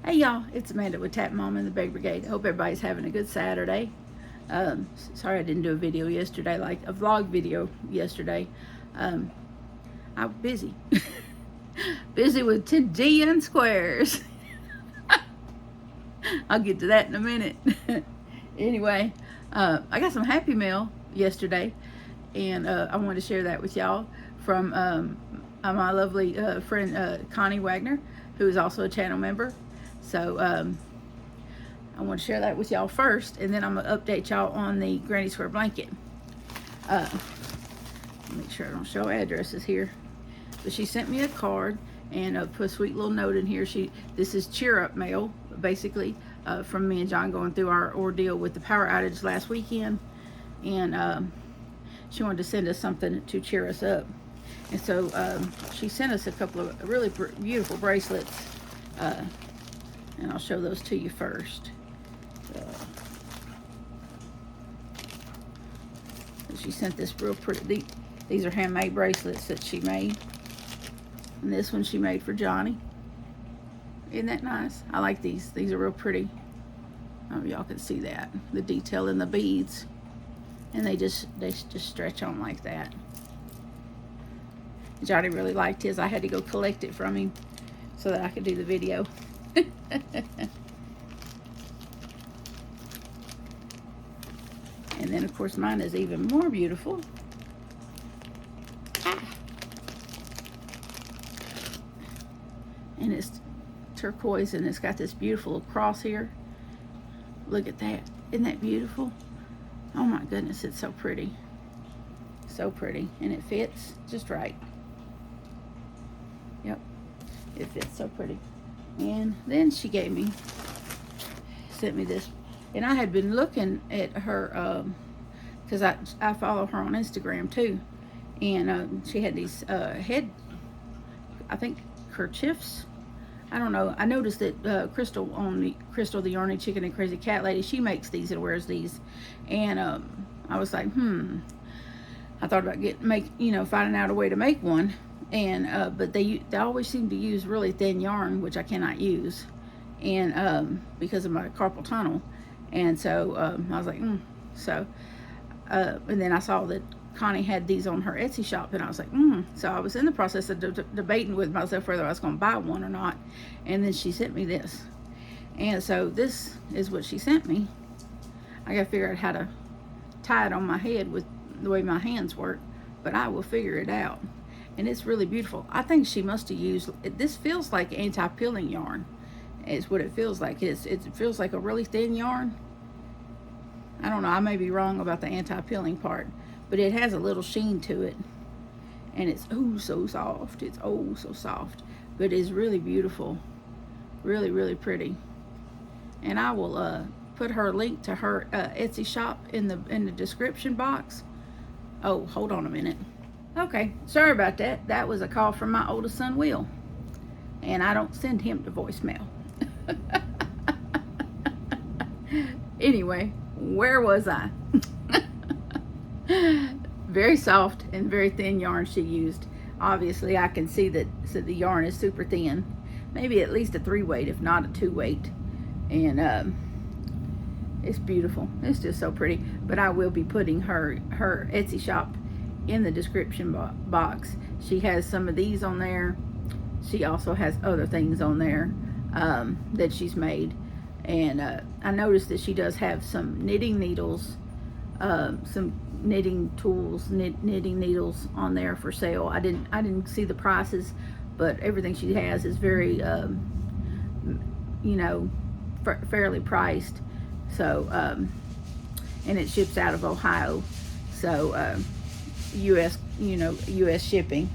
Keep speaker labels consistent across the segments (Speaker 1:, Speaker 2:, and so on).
Speaker 1: Hey y'all, it's Amanda with Tap Mom and the Bake Brigade. I hope everybody's having a good Saturday. Sorry I didn't do a video yesterday, like a vlog video yesterday. I'm busy. Busy with 10 squares. I'll get to that in a minute. Anyway, I got some Happy Mail yesterday, and I wanted to share that with y'all from my lovely friend Connie Wagner, who is also a channel member. So I want to share that with y'all first, and then I'm going to update y'all on the Granny Square blanket. Make sure I don't show addresses here. But she sent me a card and put a sweet little note in here. This is cheer up mail, basically, from me and John going through our ordeal with the power outage last weekend. And she wanted to send us something to cheer us up. And so she sent us a couple of really beautiful bracelets. And I'll show those to you first. She sent this real pretty, these are handmade bracelets that she made. And this one she made for Johnny. Isn't that nice? I like these. These are real pretty. Oh, y'all can see that. The detail in the beads. And they just stretch on like that. Johnny really liked his. I had to go collect it from him so that I could do the video. And then of course mine is even more beautiful. And it's turquoise, and it's got this beautiful cross here. Look at that. Isn't that beautiful? Oh my goodness, it's so pretty. So pretty. And it fits just right. Yep. It fits so pretty. And then she sent me this. And I had been looking at her, because I follow her on Instagram too. And she had these head, I think, kerchiefs. I don't know. I noticed that Crystal, the Yarny Chicken and Crazy Cat Lady, she makes these and wears these. And I was like, I thought about finding out a way to make one. And but they always seem to use really thin yarn, which I cannot use, and because of my carpal tunnel. And so I was like, So and then I saw that Connie had these on her Etsy shop, and I was like, So I was in the process of debating with myself whether I was going to buy one or not. And then she sent me this, and so this is what she sent me. I got to figure out how to tie it on my head with the way my hands work, but I will figure it out. And it's really beautiful. I think she must have used, this feels like anti-peeling yarn. Is what it feels like. It feels like a really thin yarn. I don't know, I may be wrong about the anti-peeling part, but it has a little sheen to it. And it's oh so soft. It's oh so soft. But it's really beautiful. Really, really pretty. And I will put her link to her Etsy shop in the description box. Oh, hold on a minute. Okay, sorry about that. That was a call from my oldest son, Will. And I don't send him to voicemail. Anyway, where was I? Very soft and very thin yarn she used. Obviously, I can see that the yarn is super thin. Maybe at least a 3-weight, if not a 2-weight. And it's beautiful. It's just so pretty. But I will be putting her Etsy shop in the description box. She has some of these on there. She also has other things on there that she's made. And I noticed that she does have some knitting needles, some knitting tools, knitting needles on there for sale. I didn't see the prices, but everything she has is very fairly priced. So and it ships out of Ohio, so US shipping,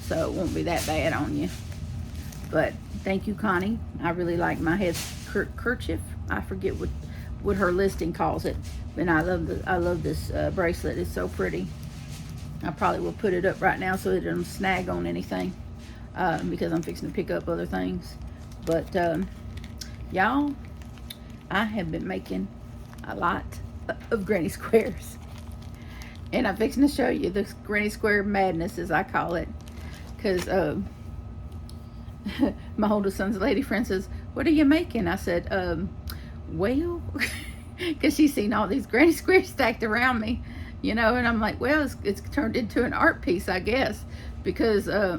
Speaker 1: so it won't be that bad on you. But thank you, Connie. I really like my head kerchief. I forget what her listing calls it, but I love this bracelet. It's so pretty. I probably will put it up right now so it doesn't snag on anything, because I'm fixing to pick up other things. But y'all, I have been making a lot of granny squares. And I'm fixing to show you this granny square madness, as I call it. Because my oldest son's lady friend says, what are you making? I said, well, because she's seen all these granny squares stacked around me, you know, and I'm like, well, it's turned into an art piece, I guess, because I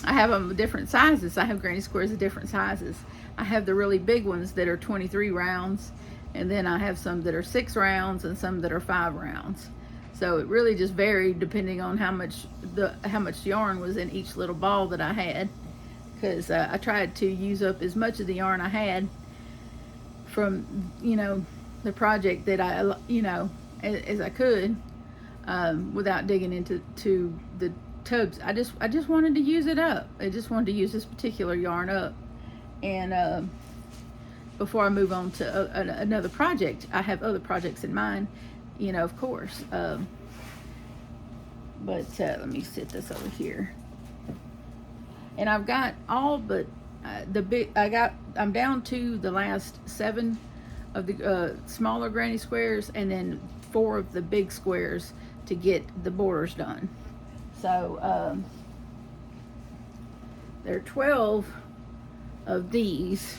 Speaker 1: have them different sizes. I have granny squares of different sizes. I have the really big ones that are 23 rounds, and then I have some that are 6 rounds and some that are 5 rounds. So it really just varied depending on how much yarn was in each little ball that I had, because I tried to use up as much of the yarn I had from, you know, the project that I, you know, as I could, without digging into the tubs. I just wanted to use it up. I just wanted to use this particular yarn up. And before I move on to another project, I have other projects in mind, you know, of course. But let me sit this over here. And I've got all but I'm down to the last 7 of the smaller granny squares, and then 4 of the big squares to get the borders done. So there are 12 of these,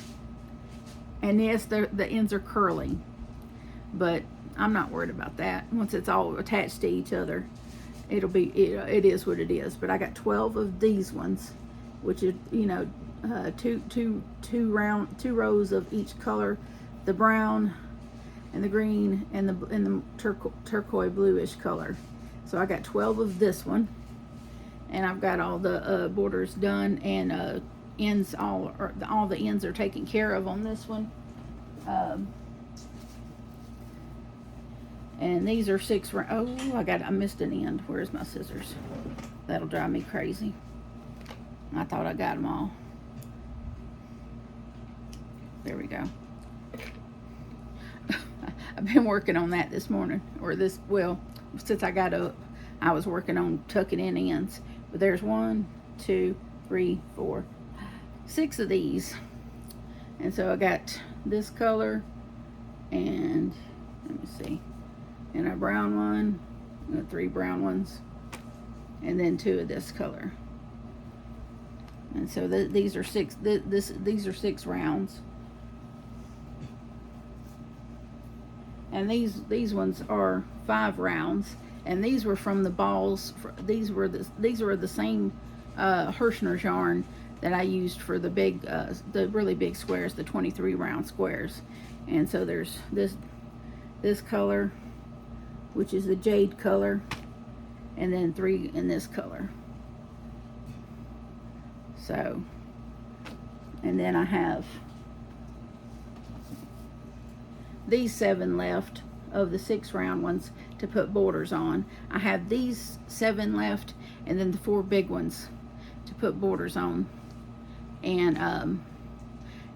Speaker 1: and yes, the ends are curling, but I'm not worried about that. Once it's all attached to each other, it is what it is. But I got 12 of these ones, which is, you know, two rows of each color, the brown and the green and the turquoise bluish color. So I got 12 of this one, and I've got all the borders done, and ends all the ends are taken care of on this one. And these are 6 rounds. Oh, I missed an end. Where's my scissors? That'll drive me crazy. I thought I got them all. There we go. I've been working on that this morning, since I got up, I was working on tucking in ends. But there's 1, 2, 3, 4, 6 of these. And so I got this color, and let me see, and a brown one, 3 brown ones, and then 2 of this color. And so these are 6. These are 6 rounds, and these ones are 5 rounds. And these were from the balls. These were the same Hirschner's yarn that I used for the really big squares, the 23 round squares. And so there's this color, which is the jade color, and then 3 in this color. So, and then I have these 7 left of the 6 round ones to put borders on. I have these 7 left, and then the 4 big ones to put borders on. And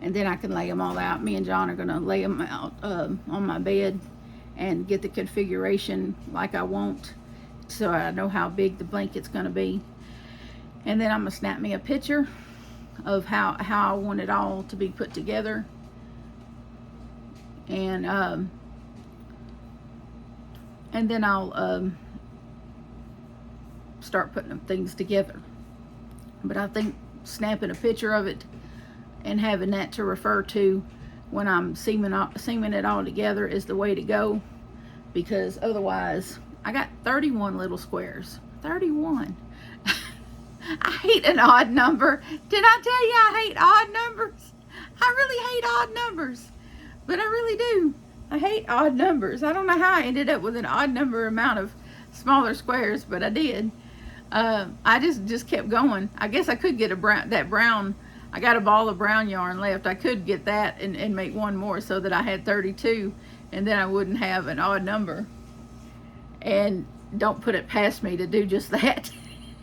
Speaker 1: then I can lay them all out. Me and John are gonna lay them out on my bed and get the configuration like I want, so I know how big the blanket's gonna be. And then I'm gonna snap me a picture of how I want it all to be put together. And then I'll start putting things together. But I think snapping a picture of it and having that to refer to when I'm seaming it all together is the way to go, because otherwise I got 31 little squares. 31. I hate an odd number. Did I tell you I hate odd numbers? I really hate odd numbers, but I really do. I hate odd numbers. I don't know how I ended up with an odd number amount of smaller squares, but I did. I just kept going. I guess I could get that brown. I got a ball of brown yarn left. I could get that and make one more so that I had 32, and then I wouldn't have an odd number. And don't put it past me to do just that,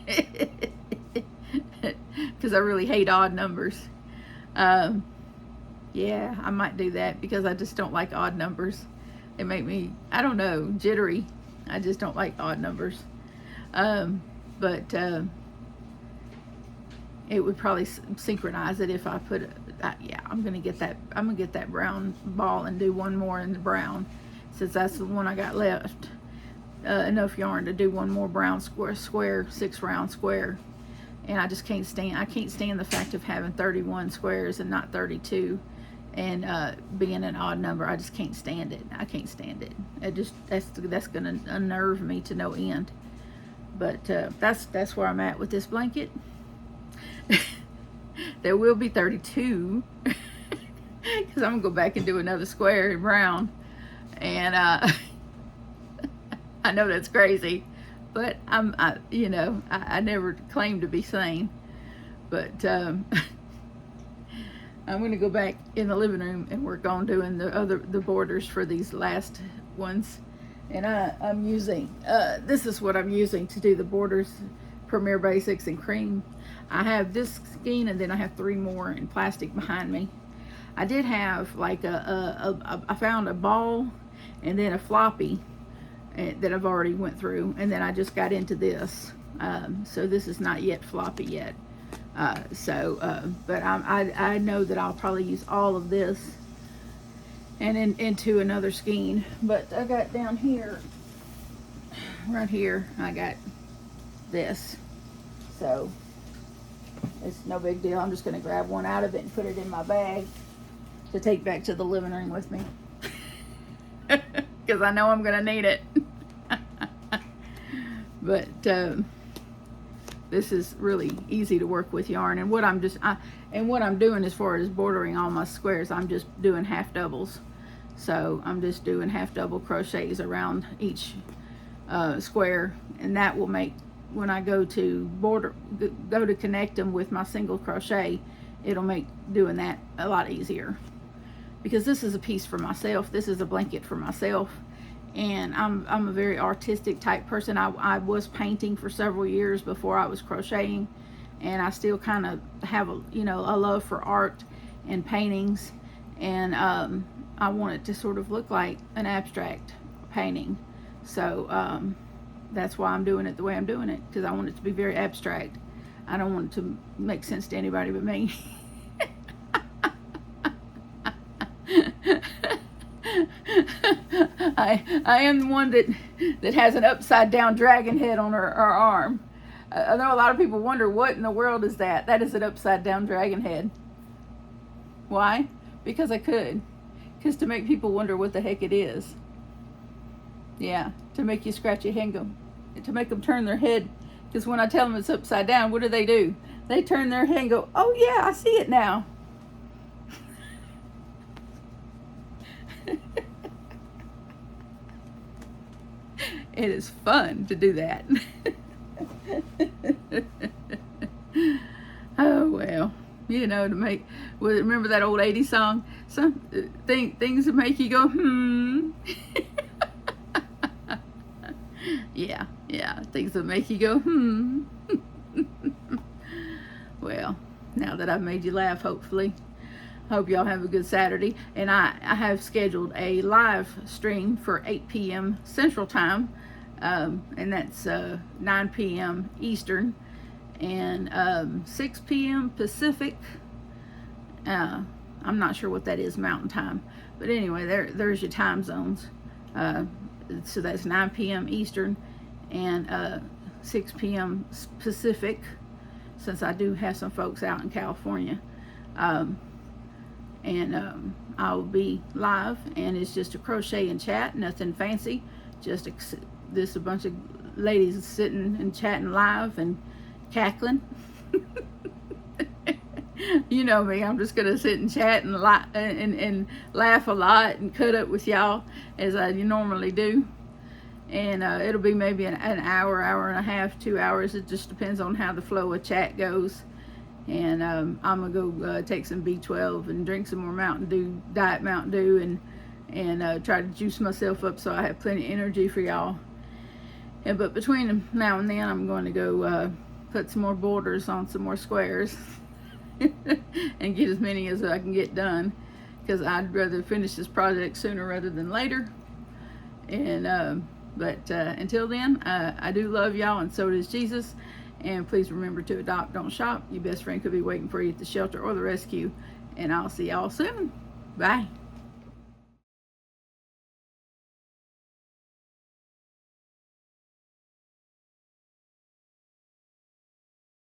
Speaker 1: because I really hate odd numbers. Yeah, I might do that, because I just don't like odd numbers. They make me, I don't know, jittery. I just don't like odd numbers. But it would probably synchronize it if I put yeah, I'm gonna get that brown ball and do one more in the brown, since that's the one I got left. Enough yarn to do one more brown square 6 round square. and I just can't stand the fact of having 31 squares and not 32, and being an odd number. I just can't stand it. I can't stand it. That's gonna unnerve me to no end. But that's where I'm at with this blanket. There will be 32 because I'm gonna go back and do another square in brown, and I know that's crazy, but I never claimed to be sane. But I'm gonna go back in the living room and work on doing the borders for these last ones. And I'm using this is what I'm using to do the borders: Premier Basics and Cream. I have this skein, and then I have 3 more in plastic behind me. I did have like I found a ball and then a floppy that I've already went through, and then I just got into this. So this is not yet floppy yet. But I know that I'll probably use all of this and into another skein. But I got down here, right here, I got this. So it's no big deal. I'm just going to grab one out of it and put it in my bag to take back to the living room with me. Because I know I'm going to need it. But this is really easy to work with yarn. And what I'm doing as far as bordering all my squares, I'm just doing half doubles. So I'm just doing half double crochets around each square, and that will make, when I go to connect them with my single crochet, it'll make doing that a lot easier. Because this is a piece for myself. This is a blanket for myself. And I'm a very artistic type person. I was painting for several years before I was crocheting, and I still kind of have a love for art and paintings, and I want it to sort of look like an abstract painting. So that's why I'm doing it the way I'm doing it, because I want it to be very abstract. I don't want it to make sense to anybody but me. I am the one that has an upside down dragon head on her arm. I know a lot of people wonder, what in the world is that? That is an upside down dragon head. Why? Because I could. Because to make people wonder what the heck it is. Yeah, to make you scratch your head and go, to make them turn their head. Because when I tell them it's upside down, what do? They turn their head and go, oh yeah, I see it now. It is fun to do that. Oh well, remember that old 80s song? Things that make you go, Yeah, things that make you go, Well, now that I've made you laugh, hopefully. Hope y'all have a good Saturday. And I have scheduled a live stream for 8 p.m. Central Time. And that's 9 p.m. Eastern and 6 p.m. Pacific. I'm not sure what that is Mountain Time. But anyway, there's your time zones. So that's 9 p.m. Eastern and 6 p.m. Pacific, since I do have some folks out in California. I'll be live, and it's just a crochet and chat, nothing fancy, just a bunch of ladies sitting and chatting live and cackling. You know me, I'm just gonna sit and chat and laugh a lot and cut up with y'all as I normally do. And it'll be maybe an hour, hour and a half, 2 hours. It just depends on how the flow of chat goes. And I'm gonna go take some B12 and drink some more Diet Mountain Dew, and try to juice myself up so I have plenty of energy for y'all. But between now and then, I'm going to go put some more borders on some more squares and get as many as I can get done, because I'd rather finish this project sooner rather than later. And but until then, I do love y'all, and so does Jesus. And please remember to adopt, don't shop. Your best friend could be waiting for you at the shelter or the rescue. And I'll see y'all soon. Bye.